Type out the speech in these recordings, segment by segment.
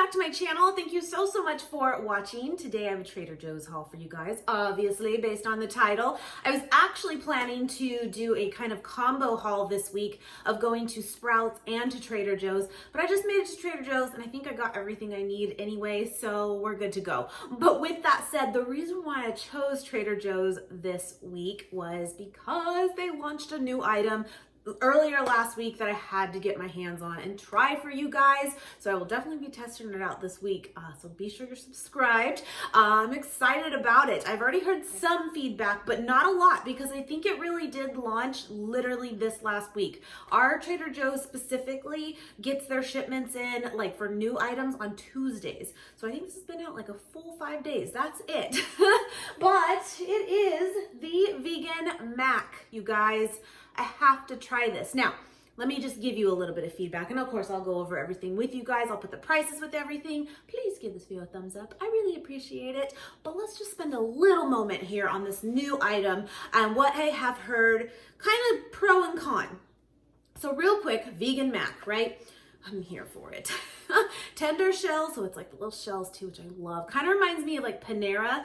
back to my channel. Thank you so much for watching. Today I have a Trader Joe's haul for you guys, obviously based on the title. I was actually planning to do a kind of combo haul this week of going to Sprouts and to Trader Joe's, but I just made it to Trader Joe's and I think I got everything I need anyway, so we're good to go. But with that said, the reason why I chose Trader Joe's this week was because they launched a new item earlier last week that I had to get my hands on and try for you guys. So I will definitely be testing it out this week. So be sure you're subscribed. I'm excited about it. I've already heard some feedback, but not a lot because I think it really did launch literally this last week. Our Trader Joe's specifically gets their shipments in like for new items on Tuesdays. So I think this has been out like a full 5 days. That's it. But it is the vegan mac, you guys. I have to try this. Now, let me just give you a little bit of feedback. And of course, I'll go over everything with you guys. I'll put the prices with everything. Please give this video a thumbs up. I really appreciate it. But let's just spend a little moment here on this new item and what I have heard kind of pro and con. So real quick, vegan mac, right? I'm here for it. Tender shell, so it's like the little shells too, which I love. Kind of reminds me of like Panera,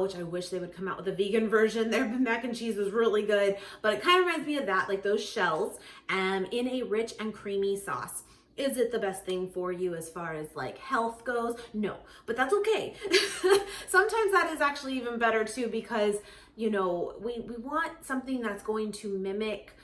which I wish they would come out with a vegan version. Their mac and cheese was really good, but it kind of reminds me of that, like those shells, in a rich and creamy sauce. Is it the best thing for you as far as like health goes? No, but that's okay. Sometimes that is actually even better too, because you know, we want something that's going to mimic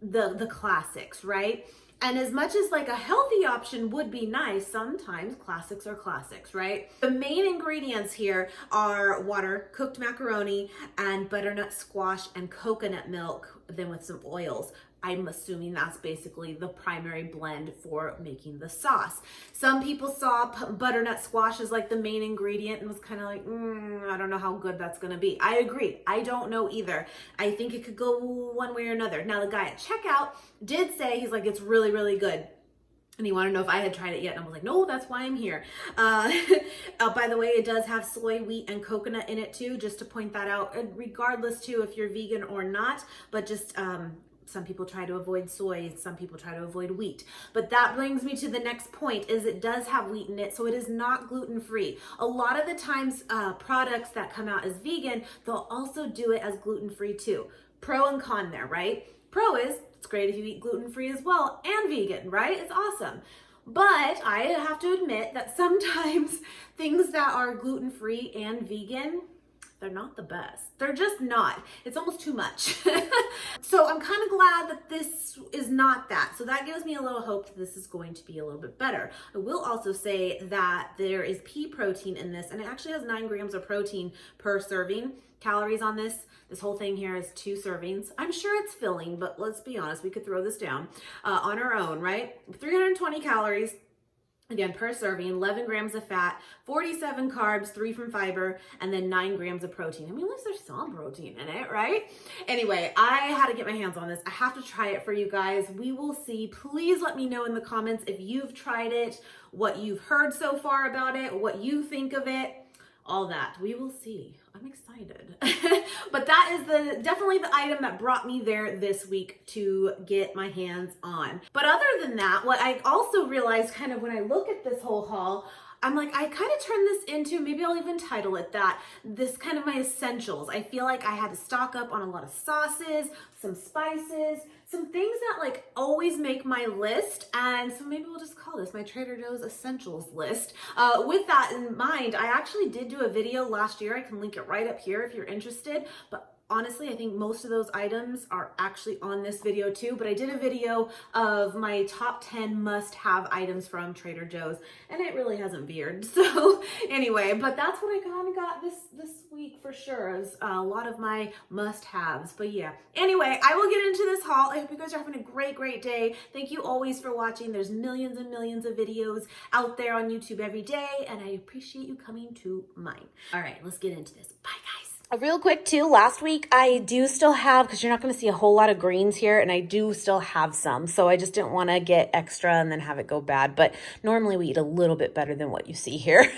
the classics, right? And as much as like a healthy option would be nice, sometimes classics are classics, right? The main ingredients here are water, cooked macaroni, and butternut squash and coconut milk, then with some oils. I'm assuming that's basically the primary blend for making the sauce. Some people saw butternut squash as like the main ingredient and was kind of like, I don't know how good that's gonna be. I agree, I don't know either. I think it could go one way or another. Now the guy at checkout did say, he's like, it's really, really good. And he wanted to know if I had tried it yet. And I was like, no, that's why I'm here. By the way, it does have soy, wheat, and coconut in it too, just to point that out, regardless too if you're vegan or not, but just, some people try to avoid soy, some people try to avoid wheat. But that brings me to the next point, is it does have wheat in it, so it is not gluten-free. A lot of the times, products that come out as vegan, they'll also do it as gluten-free too. Pro and con there, right? Pro is, it's great if you eat gluten-free as well, and vegan, right? It's awesome. But I have to admit that sometimes things that are gluten-free and vegan, they're not the best. They're just not. It's almost too much. So I'm kind of glad that this is not that. So that gives me a little hope that this is going to be a little bit better. I will also say that there is pea protein in this, and it actually has 9 grams of protein per serving. Calories on this whole thing here is 2 servings. I'm sure it's filling, but let's be honest, we could throw this down on our own, right? 320 calories. Again, per serving, 11 grams of fat, 47 carbs, 3 from fiber, and then 9 grams of protein. I mean, at least there's some protein in it, right? Anyway, I had to get my hands on this. I have to try it for you guys. We will see. Please let me know in the comments if you've tried it, what you've heard so far about it, what you think of it, all that. We will see. I'm excited. But that is definitely the item that brought me there this week to get my hands on. But other than that, what I also realized kind of when I look at this whole haul, I'm like, I kind of turned this into, maybe I'll even title it that, this kind of my essentials. I feel like I had to stock up on a lot of sauces, some spices, some things that like always make my list. And so maybe we'll just call this my Trader Joe's essentials list. With that in mind, I actually did do a video last year. I can link it right up here if you're interested. But honestly, I think most of those items are actually on this video too, but I did a video of my top 10 must-have items from Trader Joe's, and it really hasn't veered. So anyway, but that's what I kind of got this week for sure, is a lot of my must-haves. But yeah, anyway, I will get into this haul. I hope you guys are having a great day. Thank you always for watching. There's millions and millions of videos out there on YouTube every day, and I appreciate you coming to mine. All right, let's get into this. Bye, guys. Real quick too, last week I do still have, because you're not going to see a whole lot of greens here, and I do still have some, so I just didn't want to get extra and then have it go bad, but normally we eat a little bit better than what you see here.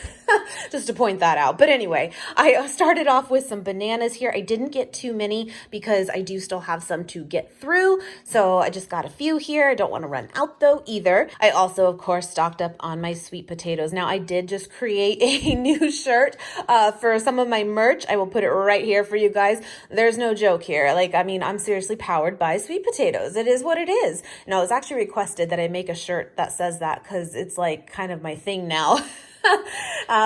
just to point that out. But anyway, I started off with some bananas here. I didn't get too many because I do still have some to get through. So I just got a few here. I don't want to run out though either. I also, of course, stocked up on my sweet potatoes. Now I did just create a new shirt for some of my merch. I will put it right here for you guys. There's no joke here. Like, I mean, I'm seriously powered by sweet potatoes. It is what it is. No, it was actually requested that I make a shirt that says that because it's like kind of my thing now.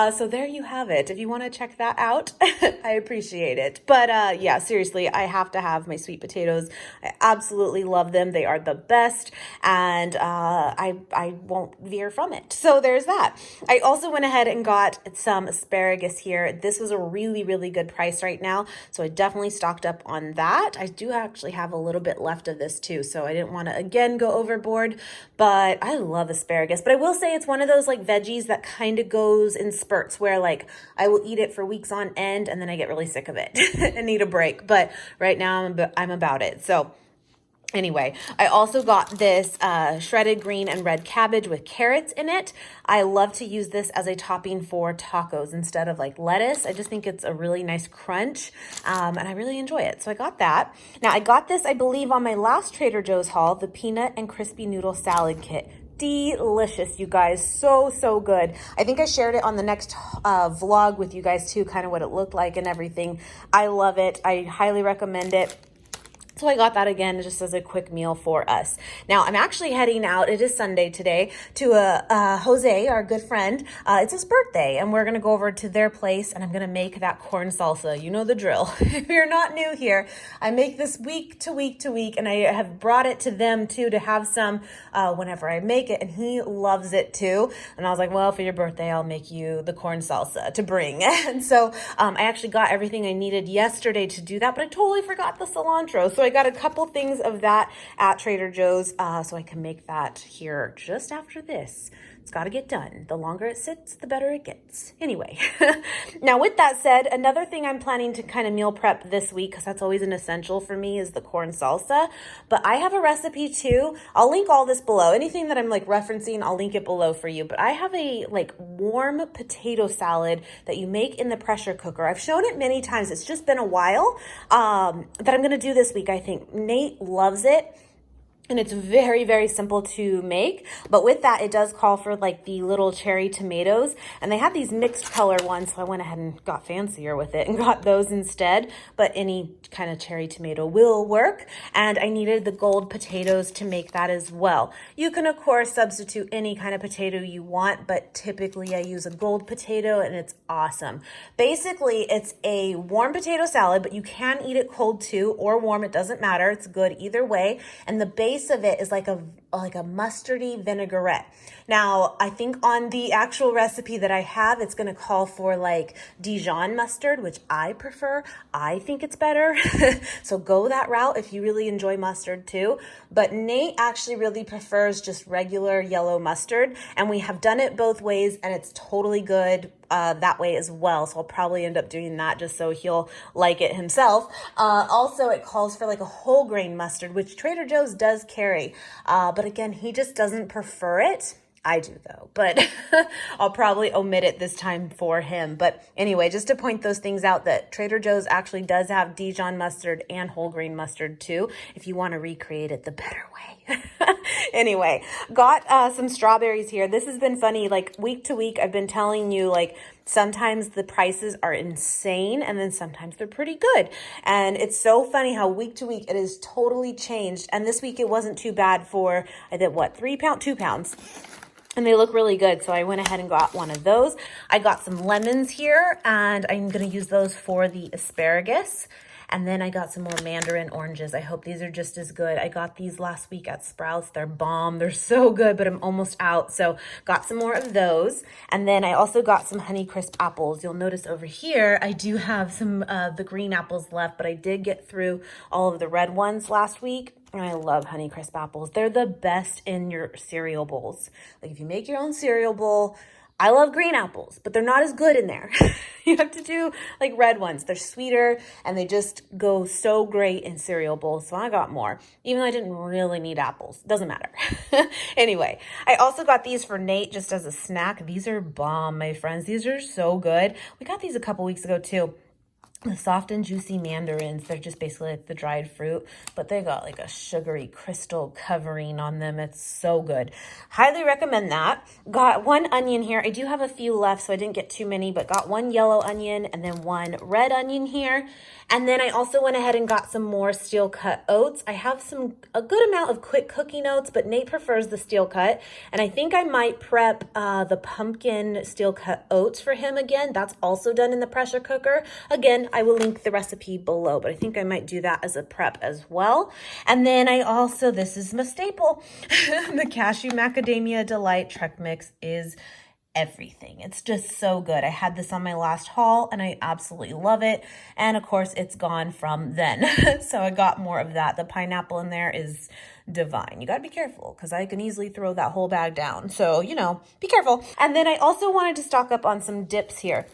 So there you have it. If you want to check that out, I appreciate it. But yeah, seriously, I have to have my sweet potatoes. I absolutely love them. They are the best, and I won't veer from it. So there's that. I also went ahead and got some asparagus here. This was a really, really good price right now, so I definitely stocked up on that. I do actually have a little bit left of this too, so I didn't want to again go overboard, but I love asparagus. But I will say it's one of those like veggies that kind of goes in spurts where like I will eat it for weeks on end and then I get really sick of it and need a break. But right now I'm about it. So anyway, I also got this shredded green and red cabbage with carrots in it. I love to use this as a topping for tacos instead of like lettuce. I just think it's a really nice crunch, and I really enjoy it. So I got that. Now I got this, I believe, on my last Trader Joe's haul, the peanut and crispy noodle salad kit. Delicious, you guys. So good. I think I shared it on the next vlog with you guys too, kind of what it looked like and everything. I love it. I highly recommend it. So I got that again just as a quick meal for us. Now I'm actually heading out, it is Sunday today, to Jose, our good friend. It's his birthday and we're going to go over to their place and I'm going to make that corn salsa. You know the drill. If you're not new here, I make this week to week to week and I have brought it to them too to have some whenever I make it, and he loves it too. And I was like, well, for your birthday, I'll make you the corn salsa to bring. And so I actually got everything I needed yesterday to do that, but I totally forgot the cilantro. So I got a couple things of that at Trader Joe's, so I can make that here just after this. It's got to get done. The longer it sits, the better it gets. Anyway, now with that said, another thing I'm planning to kind of meal prep this week, because that's always an essential for me, is the corn salsa. But I have a recipe too. I'll link all this below. Anything that I'm like referencing, I'll link it below for you. But I have a like warm potato salad that you make in the pressure cooker. I've shown it many times. It's just been a while that I'm going to do this week, I think. Nate loves it. And it's very, very simple to make. But with that, it does call for like the little cherry tomatoes. And they had these mixed color ones, so I went ahead and got fancier with it and got those instead. But any kind of cherry tomato will work. And I needed the gold potatoes to make that as well. You can, of course, substitute any kind of potato you want, but typically I use a gold potato and it's awesome. Basically, it's a warm potato salad, but you can eat it cold too, or warm. It doesn't matter. It's good either way. And the base of it is like a mustardy vinaigrette. Now, I think on the actual recipe that I have, it's going to call for like Dijon mustard, which I prefer. I think it's better. So go that route if you really enjoy mustard too. But Nate actually really prefers just regular yellow mustard. And we have done it both ways and it's totally good that way as well. So I'll probably end up doing that just so he'll like it himself. Also, it calls for like a whole grain mustard, which Trader Joe's does carry. But again, he just doesn't prefer it. I do though, but I'll probably omit it this time for him. But anyway, just to point those things out, that Trader Joe's actually does have Dijon mustard and whole grain mustard too, if you want to recreate it the better way. Anyway, got some strawberries here. This has been funny, like week to week, I've been telling you like sometimes the prices are insane and then sometimes they're pretty good. And it's so funny how week to week it is totally changed. And this week it wasn't too bad for, I did what, 2 pounds. And they look really good, so I went ahead and got one of those. I got some lemons here, and I'm going to use those for the asparagus. And then I got some more mandarin oranges. I hope these are just as good. I got these last week at Sprouts. They're bomb. They're so good, but I'm almost out. So got some more of those. And then I also got some Honeycrisp apples. You'll notice over here, I do have some of the green apples left, but I did get through all of the red ones last week. And I love Honeycrisp apples. They're the best in your cereal bowls. Like if you make your own cereal bowl, I love green apples, but they're not as good in there. You have to do like red ones. They're sweeter and they just go so great in cereal bowls. So I got more, even though I didn't really need apples. Doesn't matter. Anyway, I also got these for Nate just as a snack. These are bomb, my friends. These are so good. We got these a couple weeks ago too. The soft and juicy mandarins, they're just basically like the dried fruit, but they got like a sugary crystal covering on them. It's so good. Highly recommend that. Got one onion here. I do have a few left, so I didn't get too many, but got one yellow onion and then one red onion here. And then I also went ahead and got some more steel cut oats. I have a good amount of quick cooking oats, but Nate prefers the steel cut. And I think I might prep the pumpkin steel cut oats for him again. That's also done in the pressure cooker. Again, I will link the recipe below, but I think I might do that as a prep as well. And then I also, this is my staple, the Cashew Macadamia Delight Trek Mix is everything. It's just so good. I had this on my last haul and I absolutely love it. And of course it's gone from then. So I got more of that. The pineapple in there is divine. You got to be careful because I can easily throw that whole bag down. So, you know, be careful. And then I also wanted to stock up on some dips here.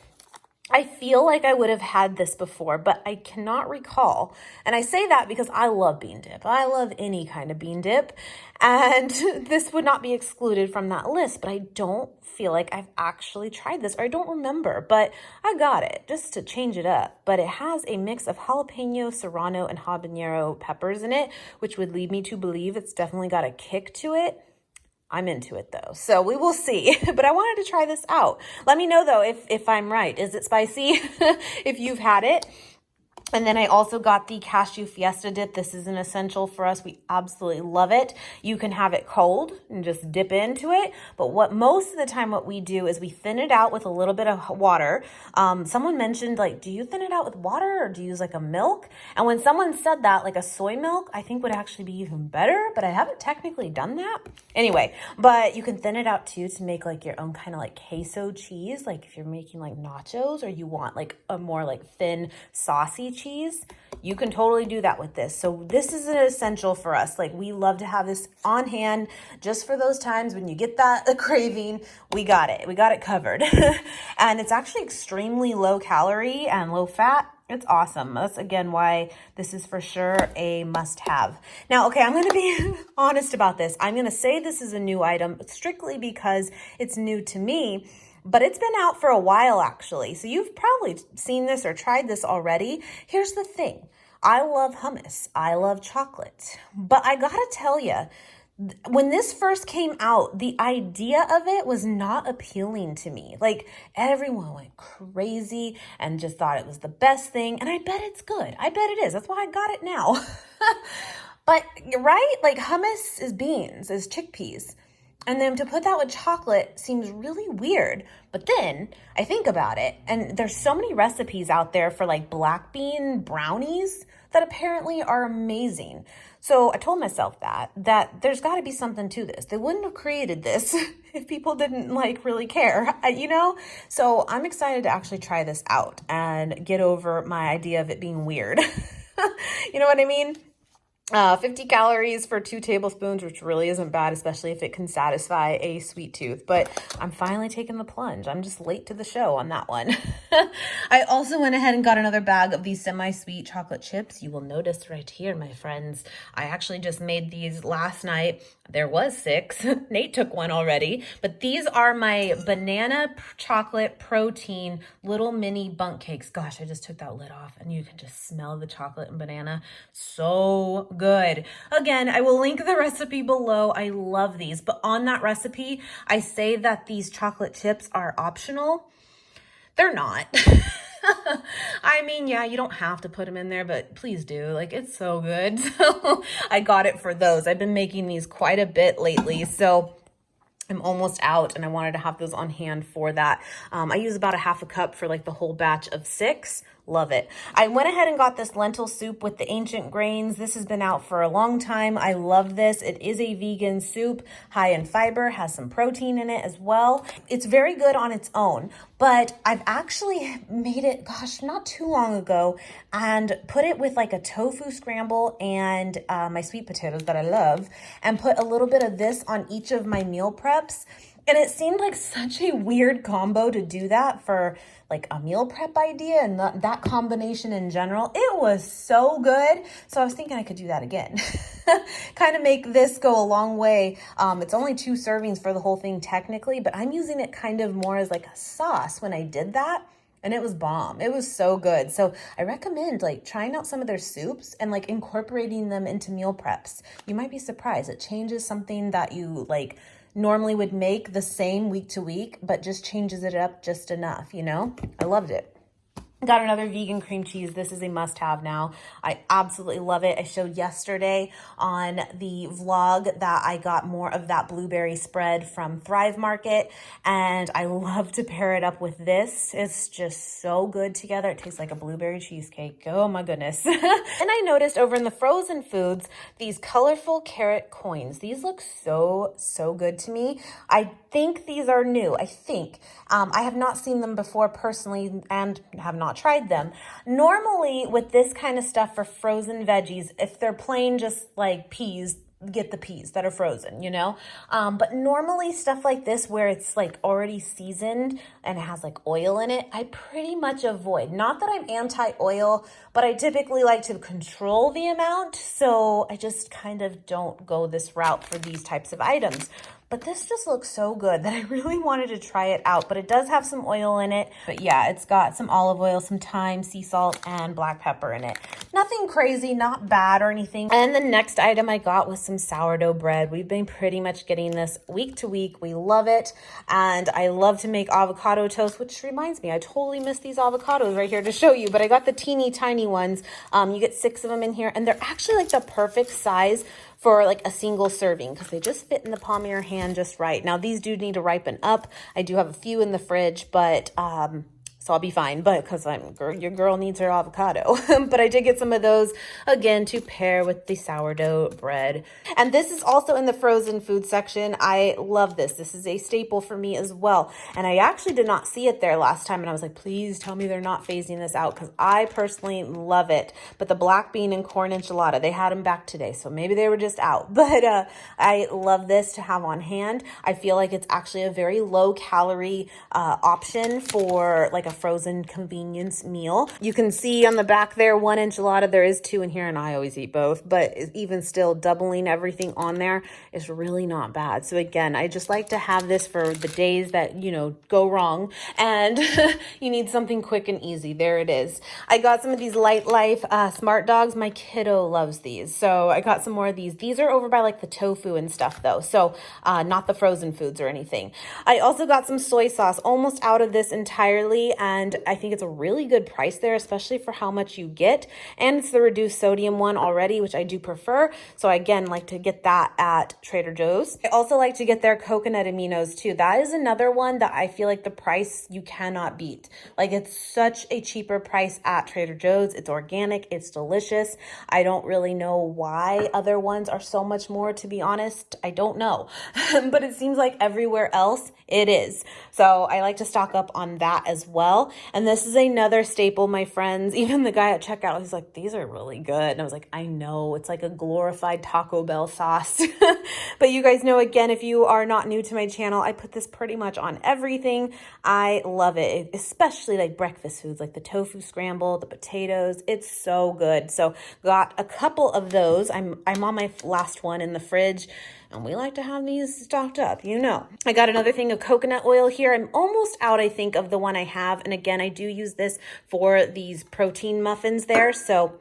I feel like I would have had this before, but I cannot recall. And I say that because I love bean dip. I love any kind of bean dip. And this would not be excluded from that list, but I don't feel like I've actually tried this, or I don't remember, but I got it just to change it up. But it has a mix of jalapeno, serrano, and habanero peppers in it, which would lead me to believe it's definitely got a kick to it. I'm into it though, so we will see. But I wanted to try this out. Let me know though if I'm right. Is it spicy? If you've had it. And then I also got the Cashew Fiesta Dip. This is an essential for us. We absolutely love it. You can have it cold and just dip into it. But most of the time what we do is we thin it out with a little bit of water. Someone mentioned like, do you thin it out with water or do you use like a milk? And when someone said that, like a soy milk, I think would actually be even better, but I haven't technically done that. Anyway, but you can thin it out too to make like your own kind of like queso cheese. Like if you're making like nachos or you want like a more like thin saucy cheese, you can totally do that with this. So this is an essential for us. Like we love to have this on hand just for those times when you get that craving. We got it covered. And it's actually extremely low calorie and low fat. It's awesome. That's again why this is for sure a must have. Now, okay, I'm going to be honest about this. I'm going to say this is a new item strictly because it's new to me. But it's been out for a while, actually. So you've probably seen this or tried this already. Here's the thing. I love hummus. I love chocolate. But I gotta tell you, when this first came out, the idea of it was not appealing to me. Like everyone went crazy and just thought it was the best thing. And I bet it's good. I bet it is. That's why I got it now. But right? Like hummus is beans, is chickpeas. And then to put that with chocolate seems really weird. But then I think about it, and there's so many recipes out there for like black bean brownies that apparently are amazing. So I told myself that there's got to be something to this. They wouldn't have created this if people didn't like really care, you know? So I'm excited to actually try this out and get over my idea of it being weird. You know what I mean? 50 calories for 2 tablespoons, which really isn't bad, especially if it can satisfy a sweet tooth. But I'm finally taking the plunge. I'm just late to the show on that one. I also went ahead and got another bag of these semi-sweet chocolate chips. You will notice right here, my friends, I actually just made these last night. There was 6. Nate took one already. But these are my banana chocolate protein little mini bunk cakes. Gosh, I just took that lid off and you can just smell the chocolate and banana. So good. Again, I will link the recipe below. I love these. But on that recipe, I say that these chocolate chips are optional. They're not. I mean, yeah, you don't have to put them in there, but please do. Like, it's so good. So I got it for those. I've been making these quite a bit lately. So I'm almost out and I wanted to have those on hand for that. I use about a half a cup for like the whole batch of 6. Love it. I went ahead and got this lentil soup with the ancient grains. This has been out for a long time. I love this. It is a vegan soup, high in fiber, has some protein in it as well. It's very good on its own, but I've actually made it, gosh, not too long ago and put it with like a tofu scramble and my sweet potatoes that I love and put a little bit of this on each of my meal preps. And it seemed like such a weird combo to do that for like a meal prep idea and that combination in general. It was so good. So I was thinking I could do that again. Kind of make this go a long way. It's only 2 servings for the whole thing technically, but I'm using it kind of more as like a sauce when I did that. And it was bomb. It was so good. So I recommend like trying out some of their soups and like incorporating them into meal preps. You might be surprised. It changes something that you like normally would make the same week to week, but just changes it up just enough, you know? I loved it. Got another vegan cream cheese. This is a must-have now. I absolutely love it. I showed yesterday on the vlog that I got more of that blueberry spread from Thrive Market, and I love to pair it up with this. It's just so good together. It tastes like a blueberry cheesecake. Oh my goodness. And I noticed over in the frozen foods, these colorful carrot coins. These look so, so good to me. I think these are new. I think. I have not seen them before personally and have not tried them. Normally with this kind of stuff for frozen veggies, if they're plain just like peas, get the peas that are frozen, you know? But normally stuff like this where it's like already seasoned and it has like oil in it, I pretty much avoid. Not that I'm anti-oil, but I typically like to control the amount. So I just kind of don't go this route for these types of items. But this just looks so good that I really wanted to try it out. But it does have some oil in it. But yeah, it's got some olive oil, some thyme, sea salt, and black pepper in it. Nothing crazy, not bad or anything. And the next item I got was some sourdough bread. We've been pretty much getting this week to week. We love it. And I love to make avocado toast, which reminds me, I totally missed these avocados right here to show you. But I got the teeny tiny ones. You get 6 of them in here. And they're actually like the perfect size for like a single serving because they just fit in the palm of your hand just right. Now these do need to ripen up. I do have a few in the fridge, but so I'll be fine, but because your girl needs her avocado. But I did get some of those again to pair with the sourdough bread. And this is also in the frozen food section. I love this. This is a staple for me as well. And I actually did not see it there last time. And I was like, please tell me they're not phasing this out because I personally love it. But the black bean and corn enchilada, they had them back today. So maybe they were just out. But I love this to have on hand. I feel like it's actually a very low calorie option for like a frozen convenience meal. You can see on the back there, 1 enchilada. There is 2 in here and I always eat both, but even still doubling everything on there is really not bad. So again, I just like to have this for the days that, you know, go wrong and you need something quick and easy. There it is. I got some of these Light Life Smart Dogs. My kiddo loves these. So I got some more of these. These are over by like the tofu and stuff though. So not the frozen foods or anything. I also got some soy sauce, almost out of this entirely. And I think it's a really good price there, especially for how much you get. And it's the reduced sodium one already, which I do prefer. So I, again, like to get that at Trader Joe's. I also like to get their coconut aminos too. That is another one that I feel like the price you cannot beat. Like it's such a cheaper price at Trader Joe's. It's organic. It's delicious. I don't really know why other ones are so much more, to be honest. I don't know. But it seems like everywhere else it is. So I like to stock up on that as well. And this is another staple, my friends. Even the guy at checkout, he's like, these are really good. And I was like, I know, it's like a glorified Taco Bell sauce. But you guys know, again, if you are not new to my channel, I put this pretty much on everything. I love it, especially like breakfast foods, like the tofu scramble, the potatoes. It's so good. So got a couple of those. I'm on my last one in the fridge. And we like to have these stocked up, you know. I got another thing of coconut oil here. I'm almost out, I think, of the one I have. And again, I do use this for these protein muffins there. So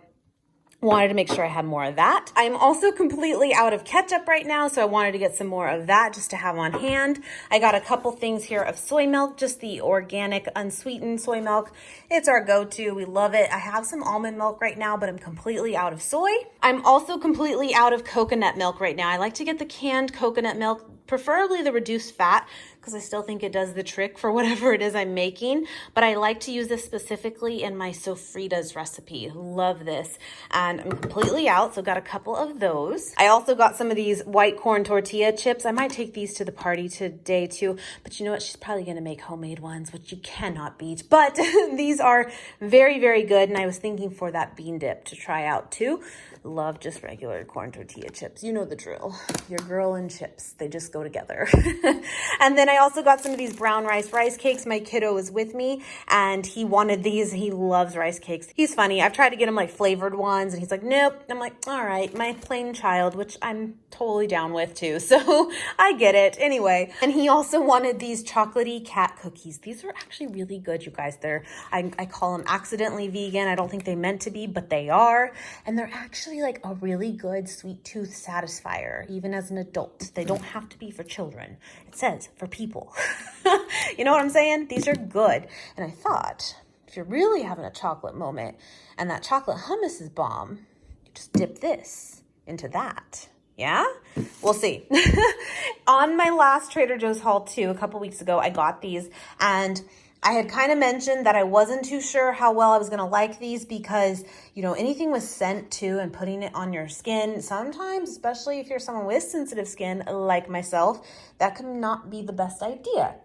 wanted to make sure I had more of that. I'm also completely out of ketchup right now, so I wanted to get some more of that just to have on hand. I got a couple things here of soy milk, just the organic, unsweetened soy milk. It's our go-to. We love it. I have some almond milk right now, but I'm completely out of soy. I'm also completely out of coconut milk right now. I like to get the canned coconut milk, preferably the reduced fat, because I still think it does the trick for whatever it is I'm making. But I like to use this specifically in my sofritas recipe. Love this. And I'm completely out, so got a couple of those. I also got some of these white corn tortilla chips. I might take these to the party today too. But you know what? She's probably going to make homemade ones, which you cannot beat. But these are very, very good. And I was thinking for that bean dip to try out too. love just regular corn tortilla chips. You know the drill. Your girl and chips, they just go together. And then I also got some of these brown rice cakes. My kiddo was with me and he wanted these. He loves rice cakes. He's funny. I've tried to get him like flavored ones and he's like, nope. I'm like, all right, my plain child, which I'm totally down with too. So I get it. Anyway, and he also wanted these chocolatey cat cookies. These are actually really good, you guys. I call them accidentally vegan. I don't think they meant to be, but they are. And they're actually like a really good sweet tooth satisfier, even as an adult. They don't have to be for children. It says for people. You know what I'm saying? These are good. And I thought, if you're really having a chocolate moment and that chocolate hummus is bomb, you just dip this into that. Yeah, we'll see. On my last Trader Joe's haul too, a couple weeks ago, I got these and I had kind of mentioned that I wasn't too sure how well I was going to like these because, you know, anything with scent too and putting it on your skin, sometimes, especially if you're someone with sensitive skin like myself, that can not be the best idea.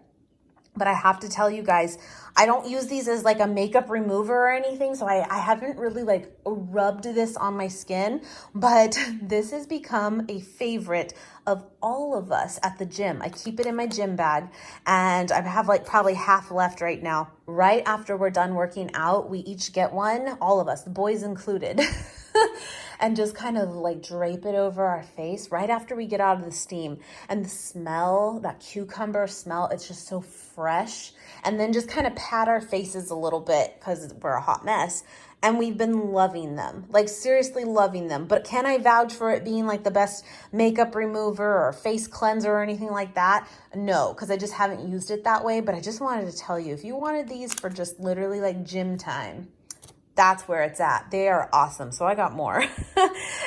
But I have to tell you guys, I don't use these as like a makeup remover or anything. So I haven't really like rubbed this on my skin, but this has become a favorite of all of us at the gym. I keep it in my gym bag and I have like probably half left right now. Right after we're done working out, we each get one, all of us, the boys included. And just kind of like drape it over our face right after we get out of the steam. And the smell, that cucumber smell, it's just so fresh. And then just kind of pat our faces a little bit because we're a hot mess. And we've been loving them, like seriously loving them. But can I vouch for it being like the best makeup remover or face cleanser or anything like that? No, because I just haven't used it that way. But I just wanted to tell you, if you wanted these for just literally like gym time, that's where it's at. They are awesome. So I got more.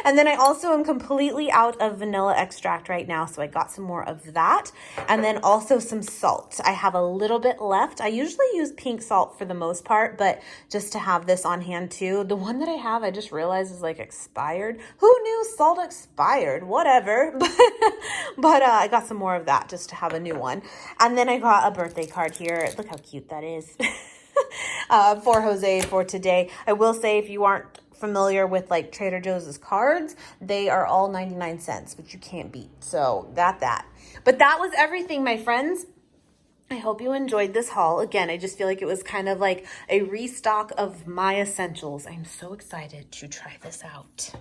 And then I also am completely out of vanilla extract right now. So I got some more of that. And then also some salt. I have a little bit left. I usually use pink salt for the most part, but just to have this on hand too. The one that I have, I just realized is like expired. Who knew salt expired? Whatever. But I got some more of that just to have a new one. And then I got a birthday card here. Look how cute that is. For Jose for today. I will say, if you aren't familiar with like Trader Joe's cards, they are all 99 cents, which you can't beat. So got that. But that was everything, my friends. I hope you enjoyed this haul. Again, I just feel like it was kind of like a restock of my essentials. I'm so excited to try this out.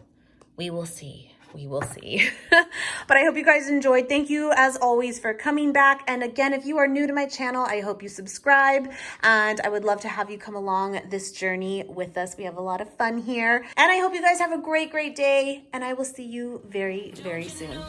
We will see. We will see. But I hope you guys enjoyed. Thank you as always for coming back. And again, if you are new to my channel, I hope you subscribe. And I would love to have you come along this journey with us. We have a lot of fun here. And I hope you guys have a great, great day. And I will see you very, very soon.